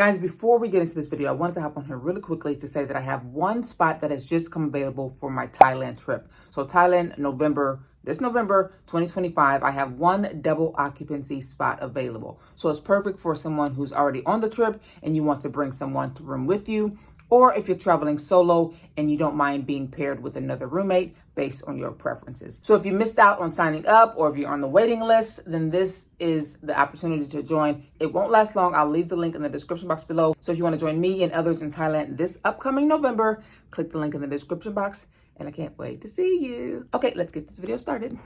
Guys, before we get into this video, I wanted to hop on here really quickly to say that I have one spot that has just come available for my Thailand trip. So Thailand, this November 2025, I have one double occupancy spot available. So it's perfect for someone who's already on the trip and you want to bring someone to room with you, or if you're traveling solo and you don't mind being paired with another roommate based on your preferences. So if you missed out on signing up or if you're on the waiting list, then this is the opportunity to join. It won't last long. I'll leave the link in the description box below. So if you want to join me and others in Thailand this upcoming November, click the link in the description box and I can't wait to see you. Okay, let's get this video started.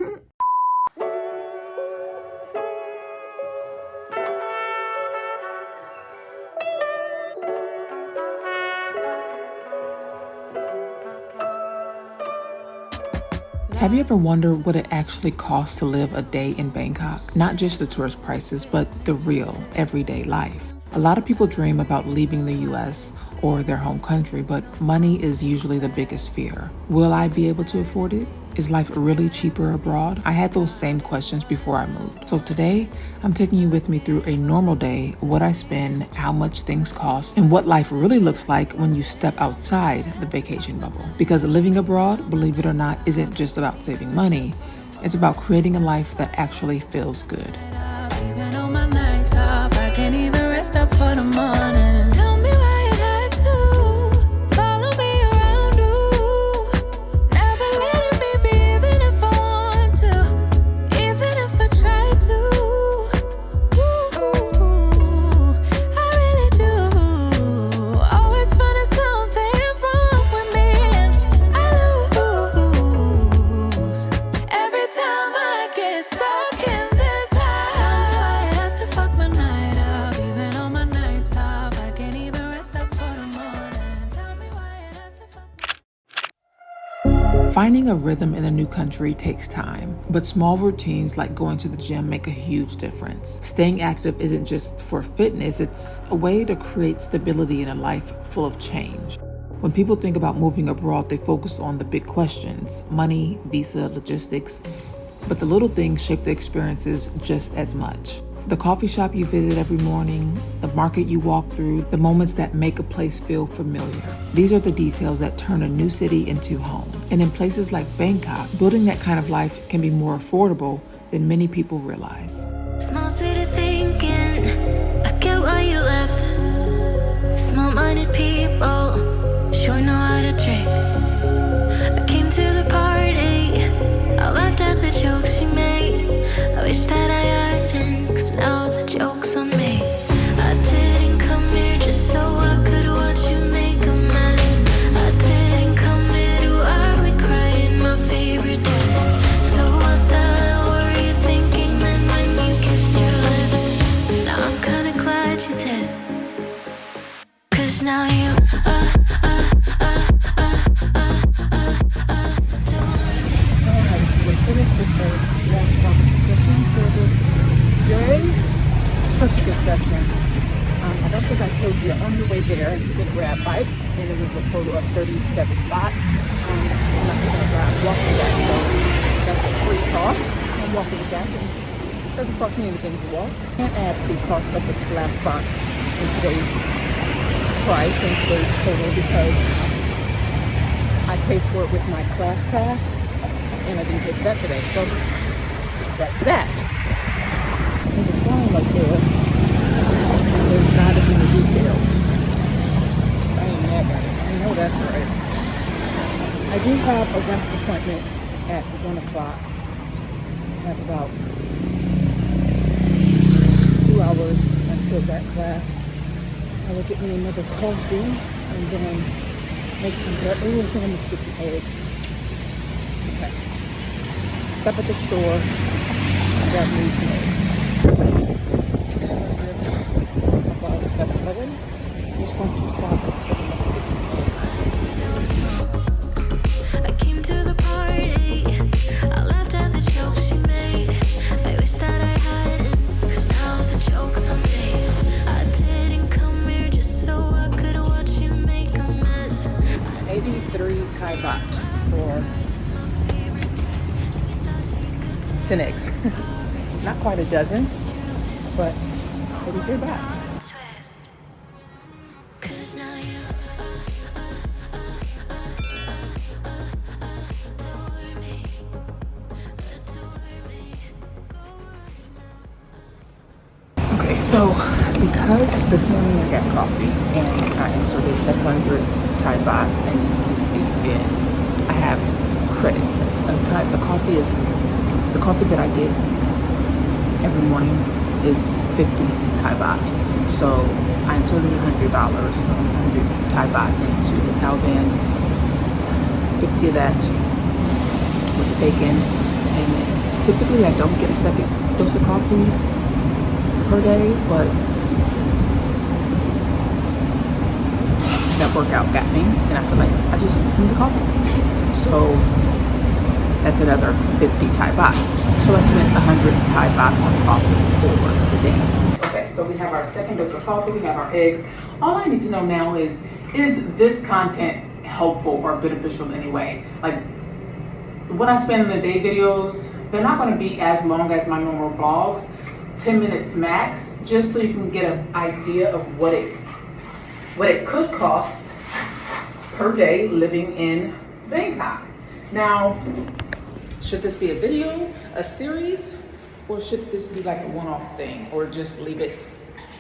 Have you ever wondered what it actually costs to live a day in Bangkok? Not just the tourist prices, but the real, everyday life. A lot of people dream about leaving the US or their home country, but money is usually the biggest fear. Will I be able to afford it? Is life really cheaper abroad? I had those same questions before I moved. So today, I'm taking you with me through a normal day, what I spend, how much things cost, and what life really looks like when you step outside the vacation bubble. Because living abroad, believe it or not, isn't just about saving money. It's about creating a life that actually feels good. Even on my nights off, I can't even rest up for the morning. Tell me why it has to follow me around, ooh. Never letting me be, even if I want to, even if I try to. Ooh, I really do. Always finding something wrong with me, and I lose every time I get stuck in this. Finding a rhythm in a new country takes time, but small routines like going to the gym make a huge difference. Staying active isn't just for fitness, it's a way to create stability in a life full of change. When people think about moving abroad, they focus on the big questions: money, visa, logistics, but the little things shape the experiences just as much. The coffee shop you visit every morning, the market you walk through, the moments that make a place feel familiar. These are the details that turn a new city into home. And in places like Bangkok, building that kind of life can be more affordable than many people realize. Small city thinking, I get why you left. Small-minded people, sure know how to drink. I came to the party, I laughed at the jokes you made. I wish that I hadn't, 'cause now the joke's on me. I didn't come here just so I could watch you make a mess. I didn't come here to ugly cry in my favorite dress. So what the hell were you thinking then when you kissed your lips? Now I'm kinda glad you did, 'cause now you Finished the first lunchbox session for the day. Such a good session. I don't think I told you, on your way there I took a grab bike and it was a total of 37 baht. And I took a grab walking back, so that's a free cost. I'm walking back and it doesn't cost me anything to walk. I can't add the cost of the splash box in today's price and today's total because I paid for it with my class pass. And I didn't pay for that today, so that's that. There's a sign right there that says God is in the detail. I ain't mad at it. I know that's right. I do have a wax appointment at 1 o'clock. I have about 2 hours until that class. I will get me another coffee and then make some bread. Oh, I think I'm going to get some eggs. Okay. Stop at the store and grab me some eggs. Because I live above a 7-Eleven, I'm just going to stop at the 7-Eleven and get me some eggs. I came to the party, I laughed at the jokes she made. I wish that I hadn't, 'cause now the joke's on me. I didn't come here just so I could watch you make a mess. 83 Thai baht for 10 eggs. Not quite a dozen, but 83 baht. Okay, so because this morning I got coffee and I inserted 100 Thai baht and I have credit. The coffee that I get every morning is 50 Thai baht. So I inserted $100, so 100 Thai baht into the Tao band. 50 of that was taken, and typically I don't get a second dose of coffee per day, but that workout got me, and I feel like I just need a coffee. So that's another 50 Thai baht. So I spent 100 Thai baht on coffee for the day. Okay, so we have our second dose of coffee, we have our eggs. All I need to know now is this content helpful or beneficial in any way? Like, what I spend in the day videos, they're not going to be as long as my normal vlogs, 10 minutes max, just so you can get an idea of what it could cost per day living in Bangkok. Now, should this be a video, a series, or should this be like a one-off thing, or just leave it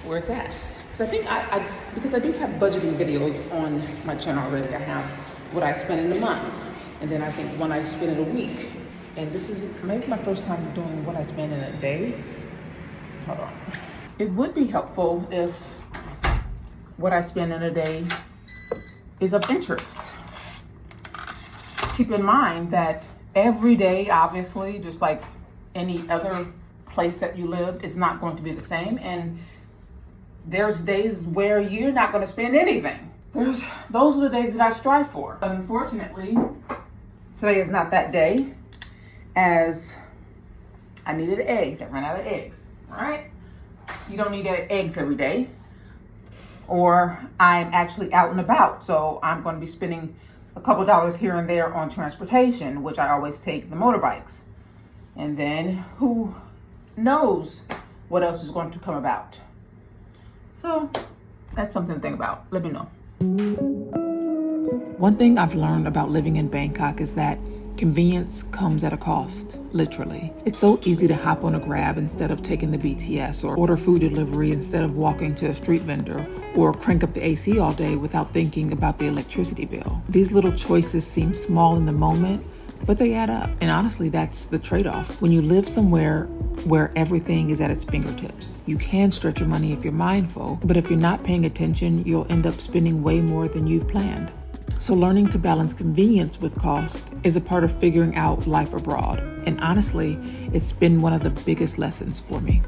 where it's at? Because I think because I do have budgeting videos on my channel already. I have what I spend in a month, and then I think what I spend in a week. And this is maybe my first time doing what I spend in a day. Hold on. It would be helpful if what I spend in a day is of interest. Keep in mind that every day, obviously, just like any other place that you live, is not going to be the same. And there's days where you're not going to spend anything. Those are the days that I strive for. But unfortunately, today is not that day, as I needed eggs. I ran out of eggs, right? You don't need eggs every day. Or I'm actually out and about, so I'm going to be spending a couple dollars here and there on transportation, which I always take the motorbikes. And then who knows what else is going to come about. So that's something to think about. Let me know. One thing I've learned about living in Bangkok is that convenience comes at a cost, literally. It's so easy to hop on a Grab instead of taking the BTS, or order food delivery instead of walking to a street vendor, or crank up the AC all day without thinking about the electricity bill. These little choices seem small in the moment, but they add up. And honestly, that's the trade-off. When you live somewhere where everything is at its fingertips, you can stretch your money if you're mindful, but if you're not paying attention, you'll end up spending way more than you've planned. So learning to balance convenience with cost is a part of figuring out life abroad. And honestly, it's been one of the biggest lessons for me.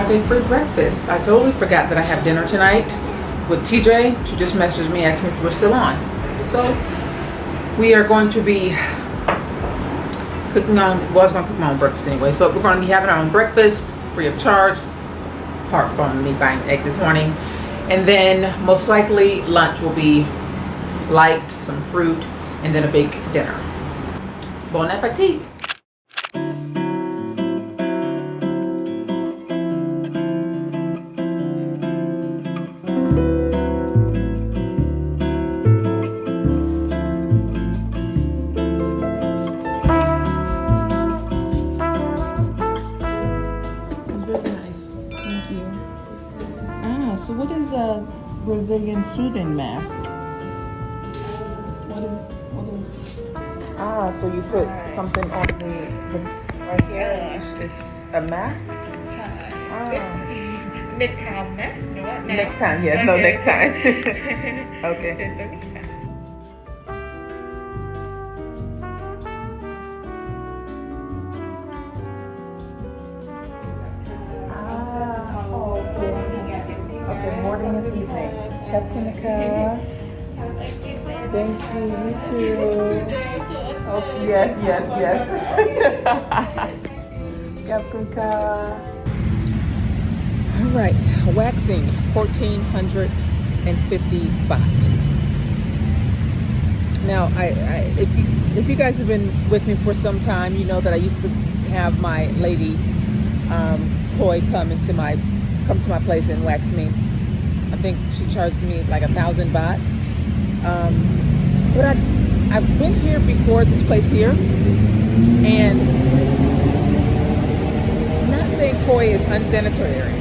A free breakfast. I totally forgot that I have dinner tonight with TJ. She just messaged me asking if we're still on. So we are going to be cooking on, well, I was going to cook my own breakfast anyways, but we're going to be having our own breakfast free of charge, apart from me buying eggs this morning. And then most likely lunch will be light, some fruit, and then a big dinner. Bon appetit! So what is a Brazilian soothing mask? Ah, so you put something on the right here. It's a mask. Ah. Next time, no, Next time, yes. No, next time. Okay. Okay, morning and evening. Kapkunika. Thank you. You too. Oh, yes. Kapkunika. All right, waxing, 1,450 baht. Now, if you guys have been with me for some time, you know that I used to have my lady Koi come to my place and wax me. I think she charged me like 1,000 baht. But I've been here before, this place here, and I'm not saying Koi is unsanitary,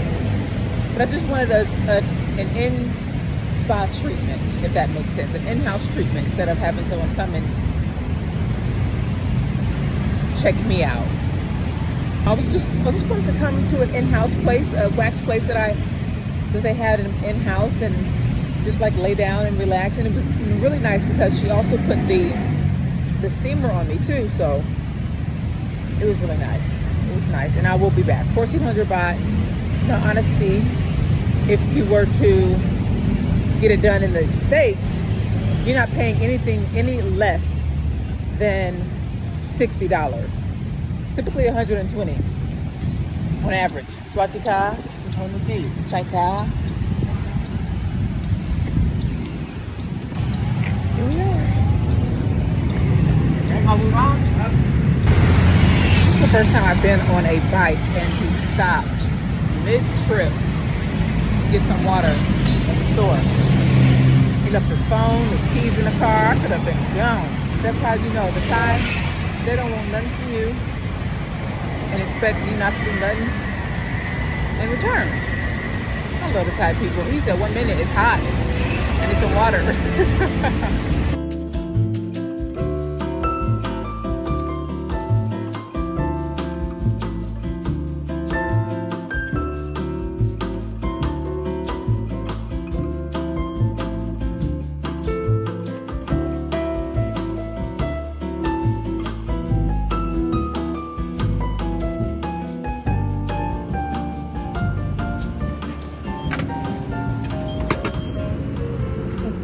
but I just wanted an in-spa treatment, if that makes sense, an in-house treatment instead of having someone come and check me out. I just wanted to come to an in-house place, a wax place that they had in-house, and just like lay down and relax. And it was really nice because she also put the steamer on me too, so it was really nice. It was nice, and I will be back. 1,400 baht. Now, honestly, if you were to get it done in the States, you're not paying anything any less than $60. Typically 120 on average. Swatika, Chaita. Here we are. This is the first time I've been on a bike and he stopped mid-trip to get some water at the store. He left his phone, his keys in the car. I could have been gone. That's how you know the time. They don't want nothing from you and expect you not to do nothing in return. I love the Thai people. He said 1 minute it's hot and it's some water.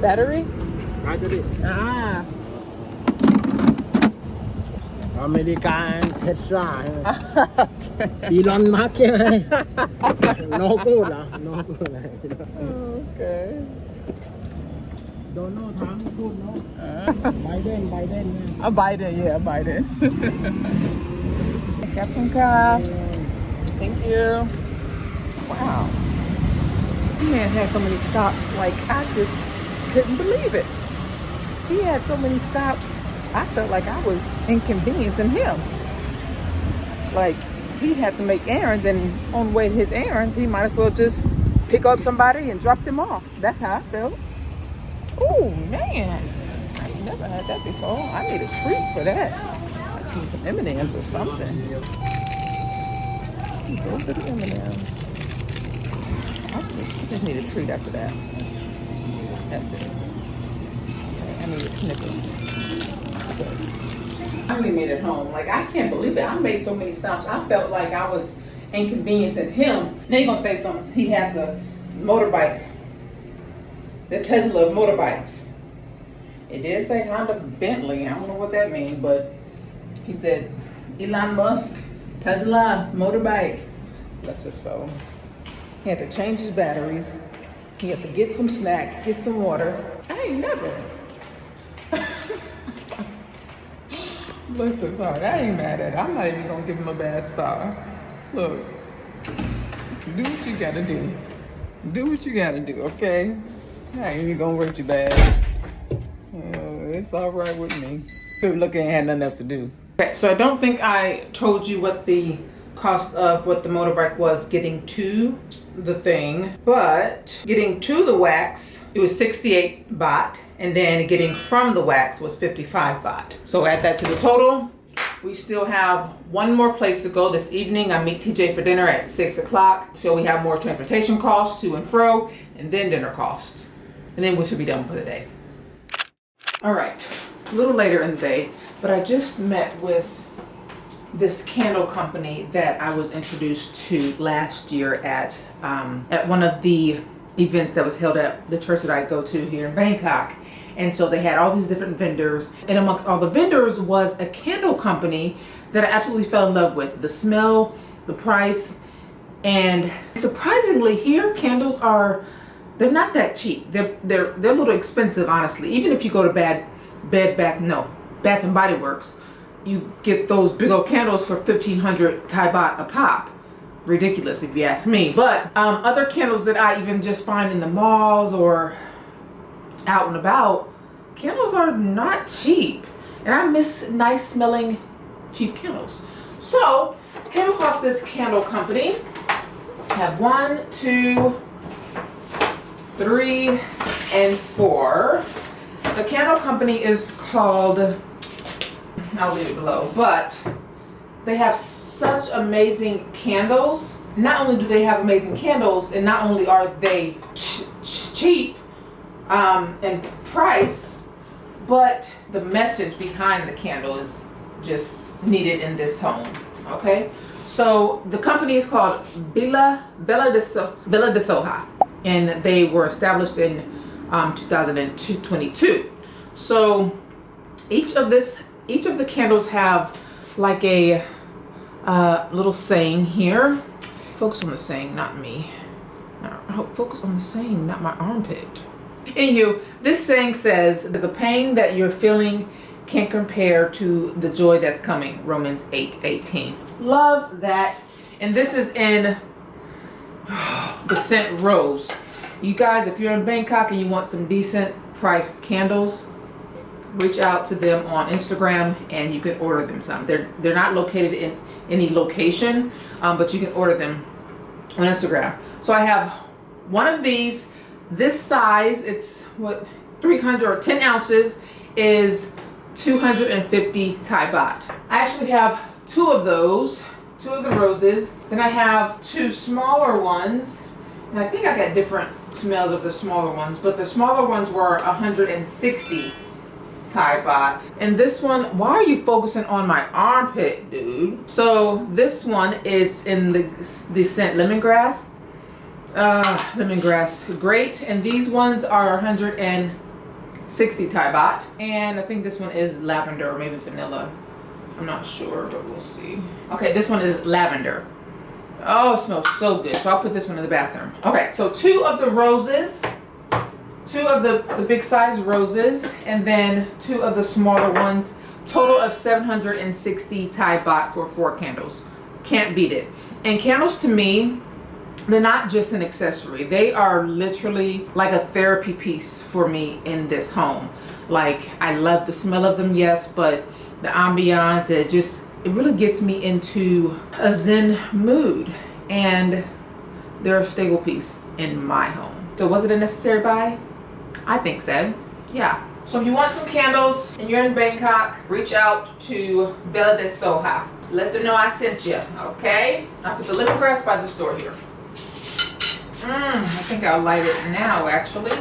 Battery? Ah. American Tesla. Elon Musk ใช่ไหม No good เหรอ No good Okay. Donald Trump good เนาะ Biden เนี่ย Biden, yeah, Biden. Kapkunika. Thank you. Wow. This man had so many stops, like I just couldn't believe it. He had so many stops. I felt like I was inconveniencing him. Like he had to make errands, and on the way to his errands, he might as well just pick up somebody and drop them off. That's how I felt. Oh man, I ain't never had that before. I need a treat for that. I need some M&Ms or something. Those are the M&Ms. I just need a treat after that. That's it. Okay, I need a snicker. I really made it home. Like, I can't believe it. I made so many stops. I felt like I was inconveniencing him. Now you're gonna say something. He had the motorbike, the Tesla of motorbikes. It did say Honda Bentley. I don't know what that means, but he said Elon Musk, Tesla, motorbike. Bless his soul. He had to change his batteries. He had to get some snacks, get some water. I ain't never. Bless his heart. I ain't mad at it. I'm not even gonna give him a bad star. Look, do what you gotta do. Do what you gotta do, okay? I ain't even gonna rate you bad. It's all right with me. People look ain't had nothing else to do. Okay, so I don't think I told you what the cost of what the motorbike was getting to the thing, but getting to the wax, it was 68 baht, and then getting from the wax was 55 baht. So add that to the total. We still have one more place to go this evening. I meet TJ for dinner at 6 o'clock. So we have more transportation costs to and fro, and then dinner costs. And then we should be done for the day. All right, a little later in the day, but I just met with this candle company that I was introduced to last year at one of the events that was held at the church that I go to here in Bangkok. And so they had all these different vendors, and amongst all the vendors was a candle company that I absolutely fell in love with. The smell, the price, and surprisingly here, candles they're not that cheap. They're a little expensive, honestly. Even if you go to Bath and Body Works, you get those big old candles for 1,500 Thai baht a pop. Ridiculous if you ask me. But other candles that I even just find in the malls or out and about, candles are not cheap. And I miss nice smelling cheap candles. So I came across this candle company. I have 1, 2, 3, and 4. The candle company is called, I'll leave it below, but they have such amazing candles. Not only do they have amazing candles, and not only are they cheap in price, but the message behind the candle is just needed in this home. Okay, so the company is called Villa de Soha, and they were established in 2022. So each of the candles have like a little saying here. Focus on the saying, not me. Focus on the saying, not my armpit. Anywho, this saying says that the pain that you're feeling can't compare to the joy that's coming. Romans 8:18. Love that. And this is in the scent Rose. You guys, if you're in Bangkok and you want some decent priced candles, reach out to them on Instagram and you can order them some. They're not located in any location, but you can order them on Instagram. So I have one of these. This size, it's what, 300 or 10 ounces is 250 Thai baht. I actually have 2 of those, 2 of the roses. Then I have 2 smaller ones, and I think I got different smells of the smaller ones, but the smaller ones were 160 Thai baht. And this one, why are you focusing on my armpit, dude? So this one, it's in the scent lemongrass. Lemongrass, great. And these ones are 160 Thai baht. And I think this one is lavender or maybe vanilla. I'm not sure, but we'll see. Okay, this one is lavender. Oh, it smells so good. So I'll put this one in the bathroom. Okay, so 2 of the roses, 2 of the big size roses, and then 2 of the smaller ones. Total of 760 Thai baht for 4 candles. Can't beat it. And candles to me, they're not just an accessory. They are literally like a therapy piece for me in this home. Like, I love the smell of them, yes, but the ambiance, it really gets me into a zen mood. And they're a stable piece in my home. So was it a necessary buy? I think so, yeah. So if you want some candles and you're in Bangkok, reach out to Villa de Soha. Let them know I sent you, okay? I put the lemongrass by the store here. I think I'll light it now, actually.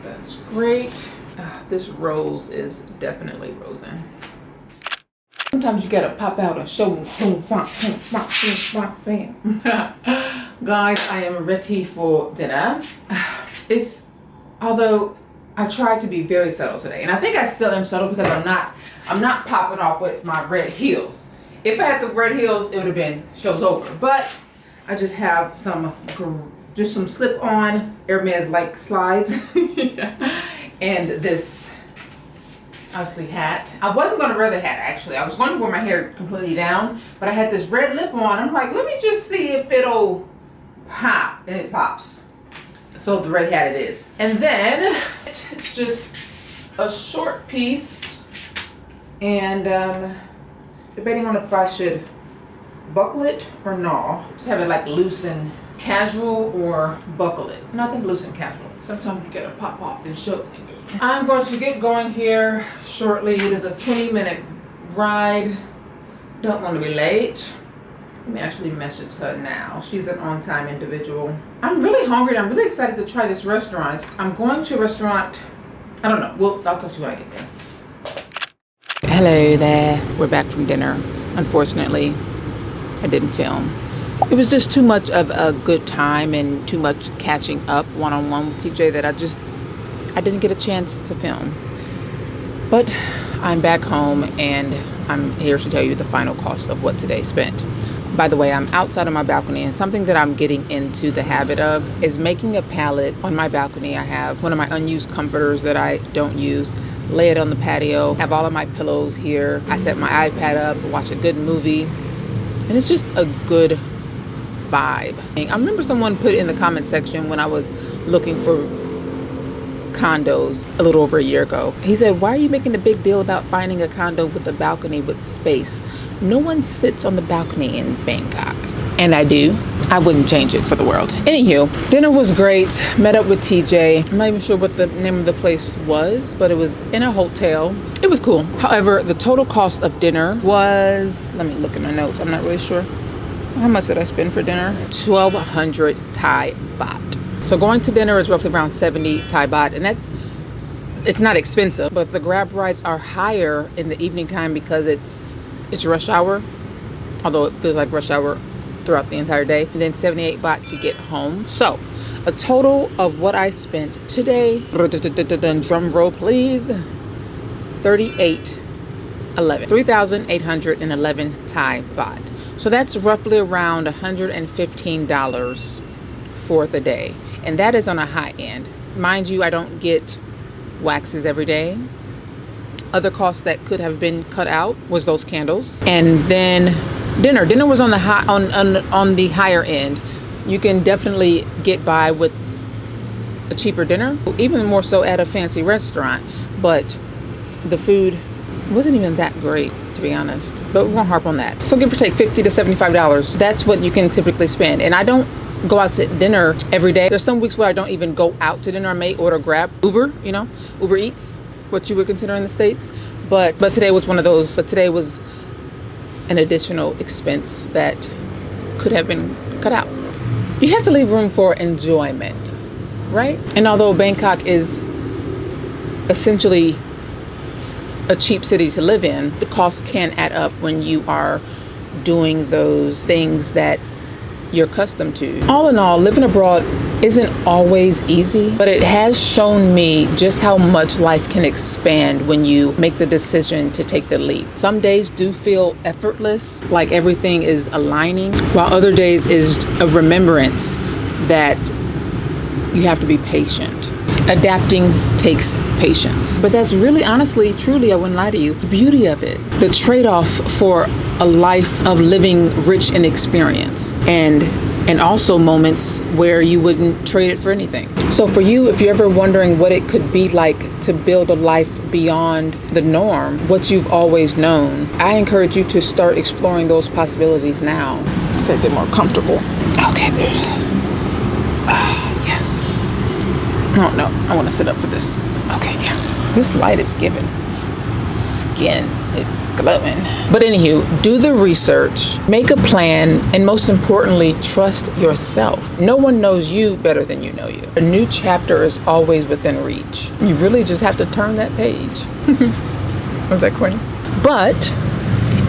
That's great. This rose is definitely rosin. Sometimes you gotta pop out and show them. Bam. Guys, I am ready for dinner. Although I tried to be very subtle today, and I think I still am subtle because I'm not popping off with my red heels. If I had the red heels, it would have been show's over. But I just have some slip-on Hermes like slides and this obviously hat. I wasn't going to wear the hat actually. I was going to wear my hair completely down, but I had this red lip on. I'm like, let me just see if it'll pop, and it pops. So the red hat it is. And then it's just a short piece, and debating on if I should buckle it or no. Just have it like loose and casual or buckle it. And I think loose and casual. Sometimes you gotta pop off and show. I'm going to get going here shortly. It is a 20-minute ride. Don't want to be late. Let me actually message her now. She's an on-time individual. I'm really hungry and I'm really excited to try this restaurant. I'm going to a restaurant, I don't know. I'll talk to you when I get there. Hello there. We're back from dinner. Unfortunately, I didn't film. It was just too much of a good time and too much catching up one-on-one with TJ that I didn't get a chance to film. But I'm back home and I'm here to tell you the final cost of what today spent. By the way, I'm outside on my balcony, and something that I'm getting into the habit of is making a pallet on my balcony. I have one of my unused comforters that I don't use, lay it on the patio, have all of my pillows here. I set my iPad up, watch a good movie, and it's just a good vibe. I remember someone put in the comment section when I was looking for condos a little over a year ago. He said, why are you making a big deal about finding a condo with a balcony with space? No one sits on the balcony in Bangkok. And I do. I wouldn't change it for the world. Anywho, dinner was great. Met up with TJ. I'm not even sure what the name of the place was, but it was in a hotel. It was cool. However, the total cost of dinner was, let me look at my notes. I'm not really sure. How much did I spend for dinner? 1,200 Thai baht. So going to dinner is roughly around 70 Thai baht, and it's not expensive, but the Grab rides are higher in the evening time because it's rush hour, although it feels like rush hour throughout the entire day, and then 78 baht to get home. So a total of what I spent today, drum roll please, 3,811 Thai baht. So that's roughly around $115 for the day. And that is on a high end. Mind you, I don't get waxes every day. Other costs that could have been cut out was those candles. And then dinner. Dinner was on the higher end. You can definitely get by with a cheaper dinner, even more so at a fancy restaurant. But the food wasn't even that great, to be honest. But we won't harp on that. So give or take $50 to $75. That's what you can typically spend. And I don't go out to dinner every day. There's some weeks where I don't even go out to dinner. I may order Grab, Uber Eats, what you would consider in the States. But today was one of those. But today was an additional expense that could have been cut out. You have to leave room for enjoyment, right? And although Bangkok is essentially a cheap city to live in, the costs can add up when you are doing those things that you're accustomed to. All in all, living abroad isn't always easy, but it has shown me just how much life can expand when you make the decision to take the leap. Some days do feel effortless, like everything is aligning, while other days is a remembrance that you have to be patient. Adapting takes patience. But that's really, honestly, truly, I wouldn't lie to you, the beauty of it. The trade-off for a life of living rich in experience and also moments where you wouldn't trade it for anything. So for you, if you're ever wondering what it could be like to build a life beyond the norm, what you've always known, I encourage you to start exploring those possibilities now. Okay, get more comfortable. Okay, there it is. Yes. Oh no, I want to sit up for this. Okay, yeah. This light is giving skin. It's glowing. But anywho, do the research, make a plan, and most importantly, trust yourself. No one knows you better than you know you. A new chapter is always within reach. You really just have to turn that page. Was that corny? But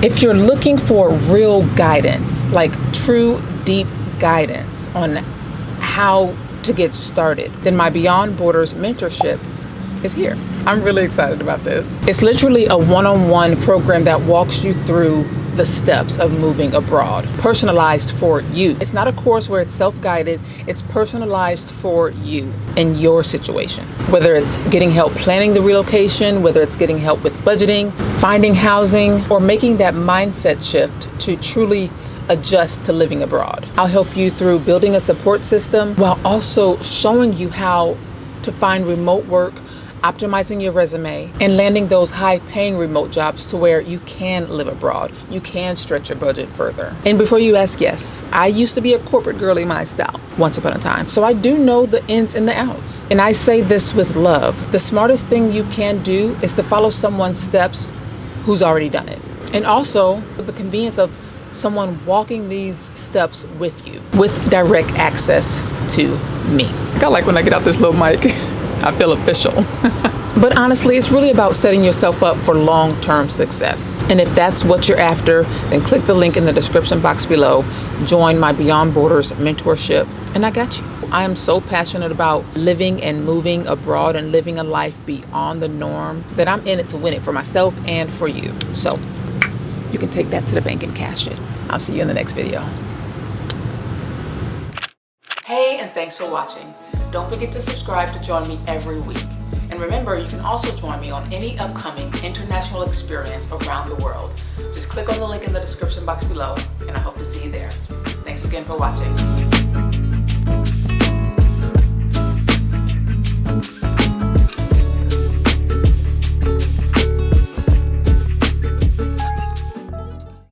if you're looking for real guidance, like true deep guidance on how to get started, then my Beyond Borders mentorship is here. I'm really excited about this. It's literally a one-on-one program that walks you through the steps of moving abroad, personalized for you. It's not a course where it's self-guided, it's personalized for you and your situation. Whether it's getting help planning the relocation, whether it's getting help with budgeting, finding housing, or making that mindset shift to truly adjust to living abroad. I'll help you through building a support system while also showing you how to find remote work optimizing your resume, and landing those high-paying remote jobs to where you can live abroad. You can stretch your budget further. And before you ask, yes, I used to be a corporate girly myself once upon a time. So I do know the ins and the outs. And I say this with love. The smartest thing you can do is to follow someone's steps who's already done it. And also the convenience of someone walking these steps with you with direct access to me. I like when I get out this little mic. I feel official. But honestly, it's really about setting yourself up for long-term success. And if that's what you're after, then click the link in the description box below. Join my Beyond Borders mentorship, and I got you. I am so passionate about living and moving abroad and living a life beyond the norm that I'm in it to win it for myself and for you. So you can take that to the bank and cash it. I'll see you in the next video. Hey, and thanks for watching. Don't forget to subscribe to join me every week. And remember, you can also join me on any upcoming international experience around the world. Just click on the link in the description box below, and I hope to see you there. Thanks again for watching.